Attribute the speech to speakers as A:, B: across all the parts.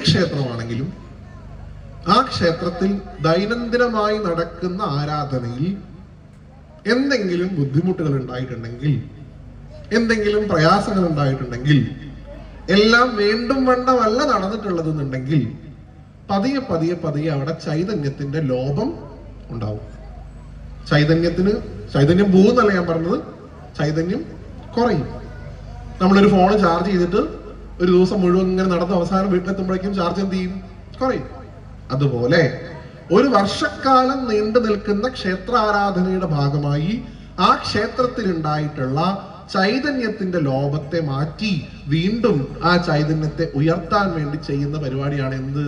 A: ക്ഷേത്രമാണെങ്കിലും ആ ക്ഷേത്രത്തിൽ ദൈനംദിനമായി നടക്കുന്ന ആരാധനയിൽ എന്തെങ്കിലും ബുദ്ധിമുട്ടുകൾ ഉണ്ടായിട്ടുണ്ടെങ്കിൽ, എന്തെങ്കിലും പ്രയാസങ്ങൾ ഉണ്ടായിട്ടുണ്ടെങ്കിൽ, എല്ലാം വേണ്ടും വണ്ണമല്ല നടന്നിട്ടുള്ളതെന്നുണ്ടെങ്കിൽ പതിയെ പതിയെ പതിയെ അവിടെ ചൈതന്യത്തിന്റെ ലോപം ഉണ്ടാവും. ചൈതന്യം പോകുന്നല്ല ഞാൻ പറഞ്ഞത്, ചൈതന്യം കുറയും. നമ്മളൊരു ഫോൺ ചാർജ് ചെയ്തിട്ട് ഒരു ദിവസം മുഴുവൻ ഇങ്ങനെ നടന്ന് അവസാനം വീട്ടിലെത്തുമ്പോഴേക്കും ചാർജ് എന്ത് ചെയ്യും? കുറയും. അതുപോലെ ഒരു വർഷക്കാലം നീണ്ടു നിൽക്കുന്ന ക്ഷേത്ര ആരാധനയുടെ ഭാഗമായി ആ ക്ഷേത്രത്തിൽ ഉണ്ടായിട്ടുള്ള ചൈതന്യത്തിന്റെ ലോപത്തെ മാറ്റി വീണ്ടും ആ ചൈതന്യത്തെ ഉയർത്താൻ വേണ്ടി ചെയ്യുന്ന പരിപാടിയാണ് എന്ത്?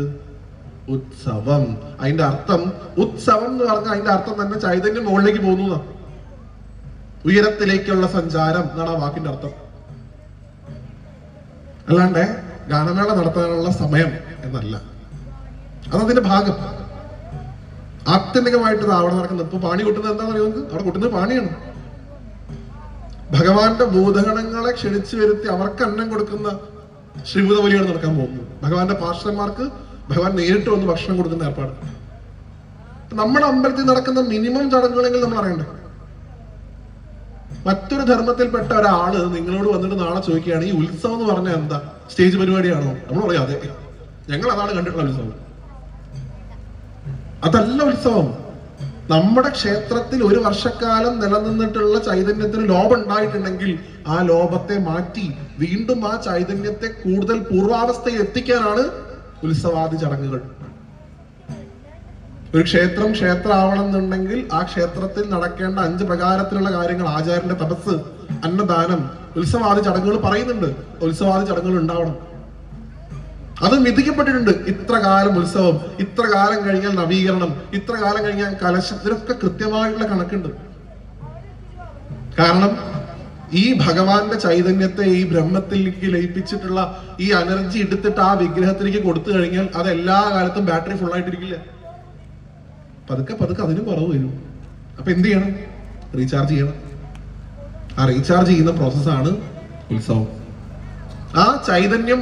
A: ഉത്സവം. അതിന്റെ അർത്ഥം ഉത്സവം എന്ന് പറഞ്ഞാൽ അതിന്റെ അർത്ഥം തന്നെ ചൈതന്യം മുകളിലേക്ക് പോകുന്നു, ഉയരത്തിലേക്കുള്ള സഞ്ചാരം എന്നാണ് ആ വാക്കിന്റെ അർത്ഥം. അല്ലാണ്ട് ഗാനമേള നടത്താനുള്ള സമയം എന്നല്ല, അതതിന്റെ ഭാഗം. ആത്യന്തികമായിട്ട് അവിടെ നടക്കുന്നത്. ഇപ്പൊ പാണി കൊട്ടുന്നത് എന്താ പറയുന്നത്? അവിടെ കൊട്ടുന്നത് പാണിയാണ്. ഭഗവാന്റെ ഭൂതഗണങ്ങളെ ക്ഷണിച്ചു വരുത്തി അവർക്ക് അന്നം കൊടുക്കുന്ന ശ്രീഭൂതബലിയാണ് നടക്കാൻ പോകുന്നത്. ഭഗവാന്റെ പാർഷന്മാർക്ക് ഭഗവാൻ നേരിട്ട് വന്ന് ഭക്ഷണം കൊടുക്കുന്ന ഏർപ്പാട്. നമ്മുടെ അമ്പലത്തിൽ നടക്കുന്ന മിനിമം ചടങ്ങുകളെങ്കിലും നമ്മൾ അറിയണ്ടേ? മറ്റൊരു ധർമ്മത്തിൽപ്പെട്ട ഒരാള് നിങ്ങളോട് വന്നിട്ട് നാളെ ചോദിക്കുകയാണ് ഈ ഉത്സവം എന്ന് പറഞ്ഞാൽ എന്താ, സ്റ്റേജ് പരിപാടിയാണോ? നമ്മൾ പറയാം അതെ, ഞങ്ങൾ അതാണ് കണ്ടിട്ടുള്ള ഉത്സവം. അതല്ല ഉത്സവം. നമ്മുടെ ക്ഷേത്രത്തിൽ ഒരു വർഷക്കാലം നിലനിന്നിട്ടുള്ള ചൈതന്യത്തിന് ലോപം ഉണ്ടായിട്ടുണ്ടെങ്കിൽ ആ ലോപത്തെ മാറ്റി വീണ്ടും ആ ചൈതന്യത്തെ കൂടുതൽ പൂർവാവസ്ഥയിൽ എത്തിക്കാനാണ് ഉത്സവാദി ചടങ്ങുകൾ. ഒരു ക്ഷേത്രം ക്ഷേത്രമാവണം എന്നുണ്ടെങ്കിൽ ആ ക്ഷേത്രത്തിൽ നടക്കേണ്ട 5 പ്രകാരത്തിലുള്ള കാര്യങ്ങൾ, ആചാര്യന്റെ തപസ്, അന്നദാനം, ഉത്സവാദി ചടങ്ങുകൾ പറയുന്നുണ്ട്. ഉത്സവാദി ചടങ്ങുകൾ ഉണ്ടാവണം. അത് വിധിക്കപ്പെട്ടിട്ടുണ്ട്. ഇത്ര കാലം ഉത്സവം, ഇത്ര കാലം കഴിഞ്ഞാൽ നവീകരണം, ഇത്ര കാലം കഴിഞ്ഞാൽ കലശം. ഇതിനൊക്കെ കൃത്യമായിട്ടുള്ള കണക്കുണ്ട്. കാരണം ഈ ഭഗവാന്റെ ചൈതന്യത്തെ ഈ ബ്രഹ്മത്തിലേക്ക് ലയിപ്പിച്ചിട്ടുള്ള ഈ എനർജി എടുത്തിട്ട് ആ വിഗ്രഹത്തിലേക്ക് കൊടുത്തു കഴിഞ്ഞാൽ അത് എല്ലാ കാലത്തും ബാറ്ററി ഫുൾ ആയിട്ടിരിക്കില്ല. പതുക്കെ പതുക്കെ അതിനും കുറവ് വരും. അപ്പൊ എന്ത് ചെയ്യണം? റീചാർജ് ചെയ്യണം. ആ റീചാർജ് ചെയ്യുന്ന പ്രോസസ്സാണ് ഉത്സവം. ആ ചൈതന്യം